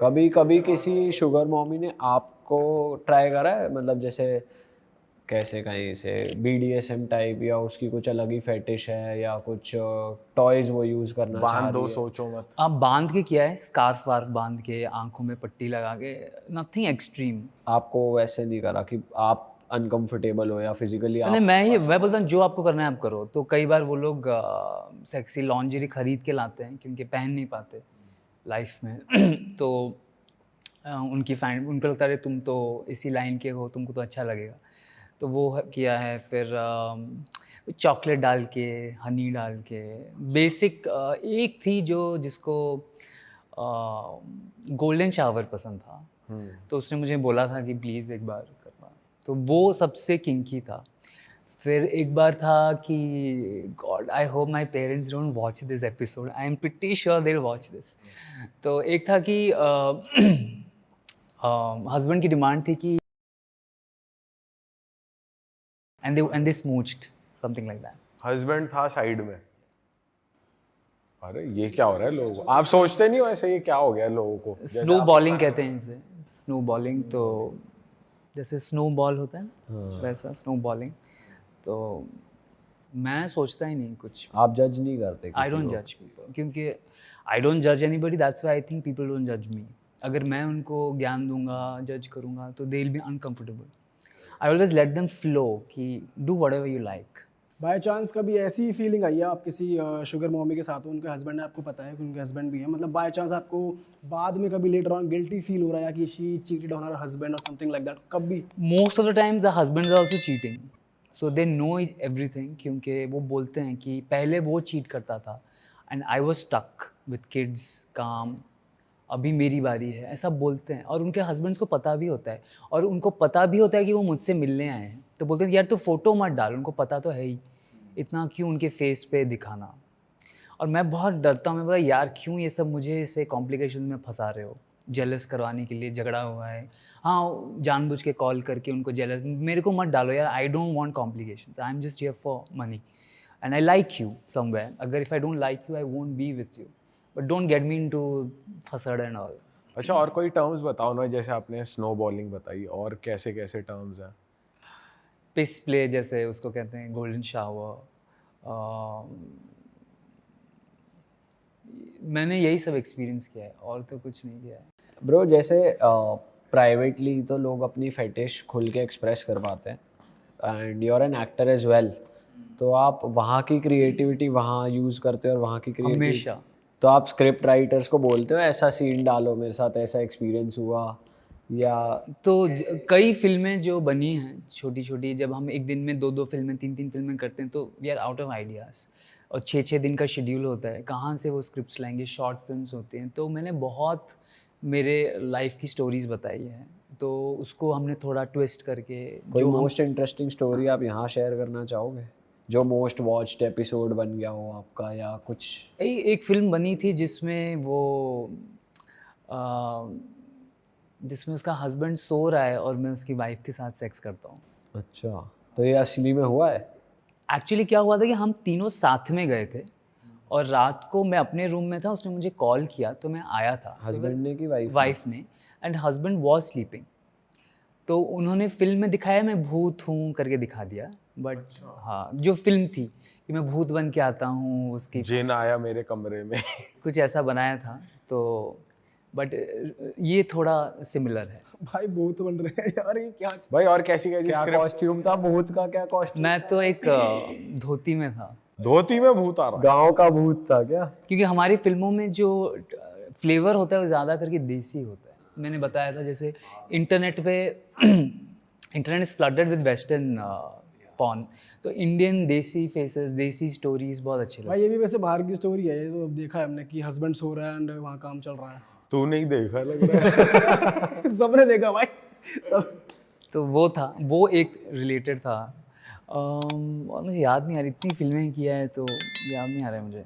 कभी कभी किसी शुगर मॉमी ने आपको ट्राई करा है, मतलब जैसे कैसे कहीं से BDSM टाइप, या उसकी कुछ अलग ही फेटिश है, या कुछ टॉयज वो यूज करना चाह बांध दो, रही है? सोचो मत। आप बांध के किया है, स्कार्फ वार्फ बांध के, आंखों में पट्टी लगा के, नथिंग एक्सट्रीम। आपको वैसे नहीं करा कि आप अनकंफर्टेबल हो या फिजिकली नहीं, आप? मैं बोलता हूँ जो आपको करना है आप करो। तो कई बार वो लोग सेक्सी लॉन्जरी खरीद के लाते हैं क्योंकि पहन नहीं पाते लाइफ में तो उनकी फैन, उनको लगता है तुम तो इसी लाइन के हो, तुमको तो अच्छा लगेगा, तो वो किया है। फिर चॉकलेट डाल के, हनी डाल के, बेसिक। एक थी जो जिसको गोल्डन शावर पसंद था, तो उसने मुझे बोला था कि प्लीज़ एक बार करना, तो वो सबसे किंकी था। फिर एक बार था कि God, I hope my parents don't watch this episode, I am pretty sure they watch this. तो एक था कि हस्बैंड की डिमांड थी कि and they smooched, something like that. Husband था साइड में। अरे ये क्या हो रहा है लोगों को? आप सोचते नहीं हो ऐसे, ये क्या हो गया लोगों को? स्नो बॉलिंग कहते हैं इसे, स्नो बॉलिंग। तो जैसे स्नो बॉल होता है ना, वैसा स्नो बॉलिंग। तो मैं सोचता ही नहीं कुछ, आप जज नहीं करते आई किसी डोंट को? जज पीपल, क्योंकि आई डोंट जज anybody, that's why I think people don't जज मी। अगर मैं उनको ज्ञान दूंगा, जज करूंगा, तो they will be uncomfortable. I always let them flow कि do whatever you like. By chance कभी ऐसी फीलिंग आई है आप किसी शुगर मॉमी के साथ हो, उनके हस्बैंड है, आपको पता है कि उनके हस्बैंड भी हैं, मतलब बाय चांस आपको बाद में कभी लेटर ऑन गिल्टी फील हो रहा है कि she cheated on her husband और समथिंग लाइक दैट, कभी? Most of the times the husbands are also cheating, so they know everything, क्योंकि वो बोलते हैं कि पहले वो चीट करता था and I was stuck with kids, काम, अभी मेरी बारी है, ऐसा बोलते हैं। और उनके हस्बैंड्स को पता भी होता है, और उनको पता भी होता है कि वो मुझसे मिलने आए हैं, तो बोलते हैं यार तू फोटो मत डाल, उनको पता तो है ही, इतना क्यों उनके फेस पे दिखाना। और मैं बहुत डरता हूँ, मैं बोला यार क्यों ये सब मुझे इसे कॉम्प्लिकेशन में फंसा रहे हो, जेलस करवाने के लिए झगड़ा हुआ है, हाँ जानबूझ के कॉल करके उनको जेलस, मेरे को मत डालो यार, I don't want complications, I am just here for money and I like you somewhere, अगर if I don't like you I won't be with you, but don't get me into fuss and all. अच्छा, और कोई terms बताओ ना, जैसे आपने snow bowling बताई, और कैसे कैसे टर्म्स हैं? पिस प्ले जैसे उसको कहते हैं, गोल्डन शावर, मैंने यही सब एक्सपीरियंस किया है और तो कुछ नहीं किया है। ब्रो जैसे प्राइवेटली तो लोग अपनी फेटिश खुल के एक्सप्रेस कर पाते हैं, and you are an actor as well, तो आप वहाँ की क्रिएटिविटी वहाँ यूज़ करते हो, और वहाँ की क्रिएटिविटी हमेशा। तो आप स्क्रिप्ट राइटर्स को बोलते हो ऐसा सीन डालो, मेरे साथ ऐसा एक्सपीरियंस हुआ, या? तो कई फिल्में जो बनी हैं छोटी छोटी, जब हम एक दिन में दो दो फिल्में, तीन तीन फिल्में करते हैं, तो we are out of ideas, और छः छः दिन का शेड्यूल होता है, कहाँ से वो स्क्रिप्ट्स लाएंगे, शॉर्ट फिल्म्स होती हैं। तो मैंने बहुत मेरे लाइफ की स्टोरीज़ बताई हैं, तो उसको हमने थोड़ा ट्विस्ट करके, कोई जो हम मोस्ट इंटरेस्टिंग स्टोरी आप यहाँ शेयर करना चाहोगे, जो मोस्ट वॉच्ड एपिसोड बन गया हो आपका, या कुछ? एक फिल्म बनी थी जिसमें वो जिसमें उसका हस्बैंड सो रहा है और मैं उसकी वाइफ के साथ सेक्स करता हूँ। अच्छा, तो ये असली में हुआ है? एक्चुअली क्या हुआ था कि हम तीनों साथ में गए थे, और रात को मैं अपने रूम में था, उसने मुझे कॉल किया तो मैं आया था, हस्बैंड ने कि वाइफ ने, एंड हस्बैंड वॉज स्लीपिंग। तो उन्होंने फिल्म में दिखाया मैं भूत हूँ करके दिखा दिया, बट हाँ जो फिल्म थी कि मैं भूत बन के आता हूँ, उसकी जिन आया मेरे कमरे में। कुछ ऐसा बनाया था। तो बट ये थोड़ा सिमिलर है। भाई बहुत बन रहे हैं यार, ये क्या? भाई और कैसी कैसी क्या स्क्रिप्ट? कॉस्ट्यूम था भूत का? क्या कॉस्ट्यूम? मैं तो एक धोती में था, धोती में भूत आ रहा है? गांव का भूत था क्या? क्योंकि हमारी फिल्मों में जो फ्लेवर होता है वो ज़्यादा करके देसी होता है। मैंने बताया था जैसे इंटरनेट पे internet is flooded with western porn, तो इंडियन देसी फेसेस, देसी स्टोरीज बहुत अच्छी लगती भाई ये भी वैसे बाहर की स्टोरी है, ये तो देखा है हमने कि हस्बैंड सो रहा है एंड वहाँ काम चल रहा है। तू नहीं देखा लग रहा है। सबने देखा भाई, सब। है। तो वो था, वो एक रिलेटेड था। और मुझे याद नहीं आ रही, इतनी फिल्में किया है तो याद नहीं आ रहा है मुझे।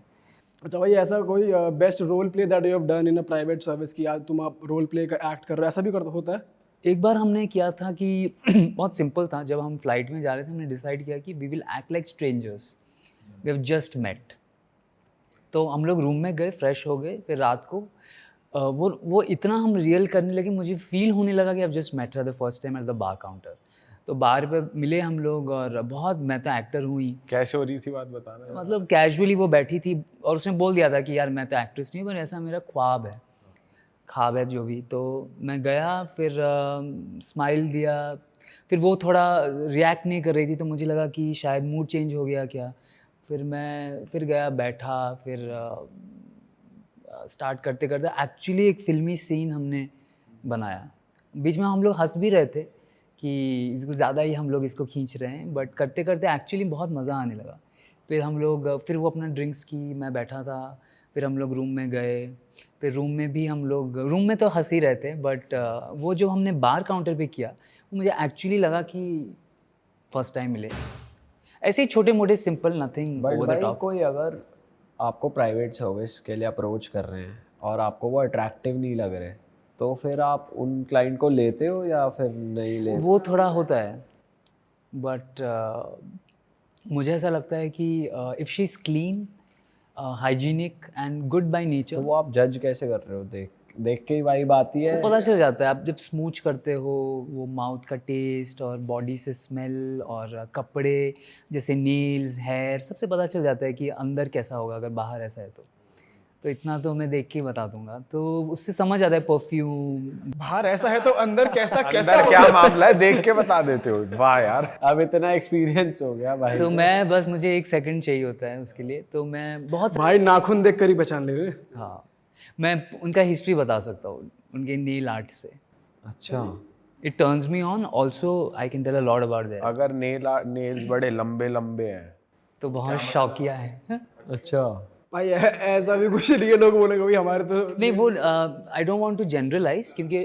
अच्छा भाई, ऐसा कोई best role play that you have done in a private service की, आज तुम आप रोल प्ले का एक्ट कर रहे हो, ऐसा भी करता होता है? एक बार हमने किया था कि बहुत सिंपल था, जब हम फ्लाइट में जा रहे थे हमने डिसाइड किया कि we will act like strangers, we have just met. तो हम लोग रूम में गए, फ्रेश हो गए, फिर रात को वो इतना हम रियल करने लगे, मुझे फील होने लगा कि अब just met her the first time at the bar counter. तो बार पे मिले हम लोग और बहुत, मैं तो एक्टर हूँ ही, कैसे हो रही थी बात बताना। मतलब कैजुअली वो बैठी थी और उसने बोल दिया था कि यार मैं तो एक्ट्रेस नहीं हूँ, पर ऐसा मेरा ख्वाब है जो भी। तो मैं गया, फिर स्माइल दिया, फिर वो थोड़ा रिएक्ट नहीं कर रही थी, तो मुझे लगा कि शायद मूड चेंज हो गया क्या। फिर मैं फिर गया, बैठा, फिर स्टार्ट करते करते एक्चुअली एक फ़िल्मी सीन हमने बनाया। बीच में हम लोग हंस भी रहे थे कि इसको ज़्यादा ही हम लोग इसको खींच रहे हैं, बट करते करते एक्चुअली बहुत मज़ा आने लगा। फिर हम लोग, फिर वो अपना ड्रिंक्स की, मैं बैठा था, फिर हम लोग रूम में गए। फिर रूम में भी हम लोग, रूम में तो हंस ही रहे थे, बट वो जो हमने बार काउंटर पे किया, वो मुझे एक्चुअली लगा कि फर्स्ट टाइम मिले। ऐसे ही छोटे मोटे simple, nothing but over the भाई टॉप। कोई अगर आपको प्राइवेट सर्विस के लिए अप्रोच कर रहे हैं और आपको वो अट्रैक्टिव नहीं लग रहे, तो फिर आप उन क्लाइंट को लेते हो या फिर नहीं लेते? वो थोड़ा होता है, बट मुझे ऐसा लगता है कि if she is clean, hygienic and good by तो नेचर, वो आप जज कैसे कर रहे हो? देख के ही वाइब आती है? पता चल जाता है। आप जब स्मूच करते हो, वो माउथ का टेस्ट और बॉडी से स्मेल और कपड़े जैसे नेल्स, हेयर, सबसे पता चल जाता है कि अंदर कैसा होगा अगर बाहर ऐसा है तो इतना तो मैं देख के ही बता दूंगा। तो उससे समझ आता है परफ्यूम। बाहर ऐसा है तो अंदर कैसा अंदर क्या मामला है देख के बता देते हो। वाह यार। अब इतना एक्सपीरियंस हो गया भाई। तो मैं बस, मुझे 1 सेकंड चाहिए होता है उसके लिए, तो मैं बहुत भाई नाखून देख कर ही पहचान ले रहे। हाँ, मैं उनका हिस्ट्री बता सकता हूँ उनके नेल आर्ट से। अच्छा, it turns me on, also I can tell a lot about that. अगर नेल्स बड़े लंबे लंबे हैं तो बहुत शौकिया है। अच्छा। भाई ऐसा भी कुछ नहीं है, लोग बोलेंगे भाई हमारे तो नहीं, वो I don't want to generalize, क्योंकि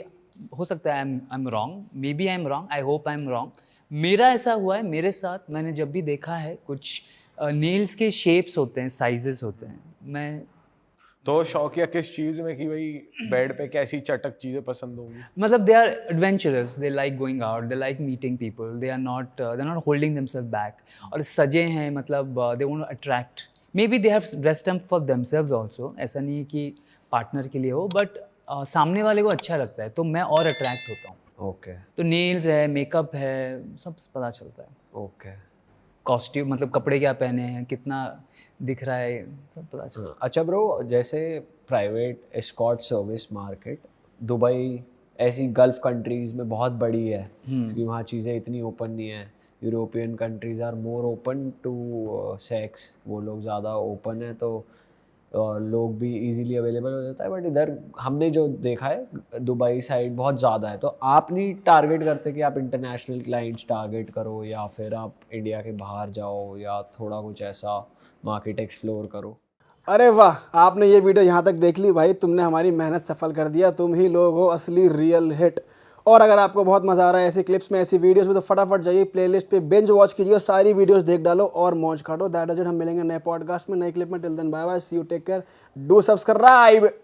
हो सकता है I am wrong, maybe I am wrong, I hope I am wrong. मेरा ऐसा हुआ है, मेरे साथ मैंने जब भी देखा है, कुछ नेल्स के शेप्स होते हैं, साइजेस होते हैं। मैं तो शौकिया किस चीज में कि भाई बेड पे कैसी चटक चीजें पसंद होंगी? मतलब they are adventurous, they like going out, they like meeting people, they are not holding themself back, और सजे हैं, मतलब they want to attract. Maybe they have dressed up for themselves also, ऐसा नहीं है कि पार्टनर के लिए हो, बट सामने वाले को अच्छा लगता है तो मैं और अट्रैक्ट होता हूँ। ओके तो नेल्स है, मेकअप है, सब पता चलता है। ओके। कॉस्ट्यूम, मतलब कपड़े क्या पहने हैं, कितना दिख रहा है, सब पता चलता है। अच्छा ब्रो, जैसे private escort service market Dubai ऐसी गल्फ कंट्रीज़ में बहुत बड़ी है, क्योंकि वहाँ चीज़ें इतनी ओपन नहीं है। European countries are more open to sex, वो लोग ज़्यादा ओपन है, तो लोग भी इजीली अवेलेबल हो जाता है। बट इधर हमने जो देखा है दुबई साइड बहुत ज़्यादा है। तो आप नहीं टारगेट करते कि आप इंटरनेशनल क्लाइंट्स टारगेट करो, या फिर आप इंडिया के बाहर जाओ, या थोड़ा कुछ ऐसा मार्केट एक्सप्लोर करो? अरे वाह, आपने ये वीडियो यहाँ तक देख ली भाई, तुमने हमारी मेहनत सफल कर दिया। तुम ही लोग हो असली रियल हिट। और अगर आपको बहुत मज़ा आ रहा है ऐसी क्लिप्स में, ऐसी वीडियोस में, तो फटाफट जाइए प्लेलिस्ट पे, बिंज वॉच कीजिए और सारी वीडियोस देख डालो और मौज काटो। That is it. हम मिलेंगे नए पॉडकास्ट में, नए क्लिप में। Till then bye bye, see you, take care, do subscribe.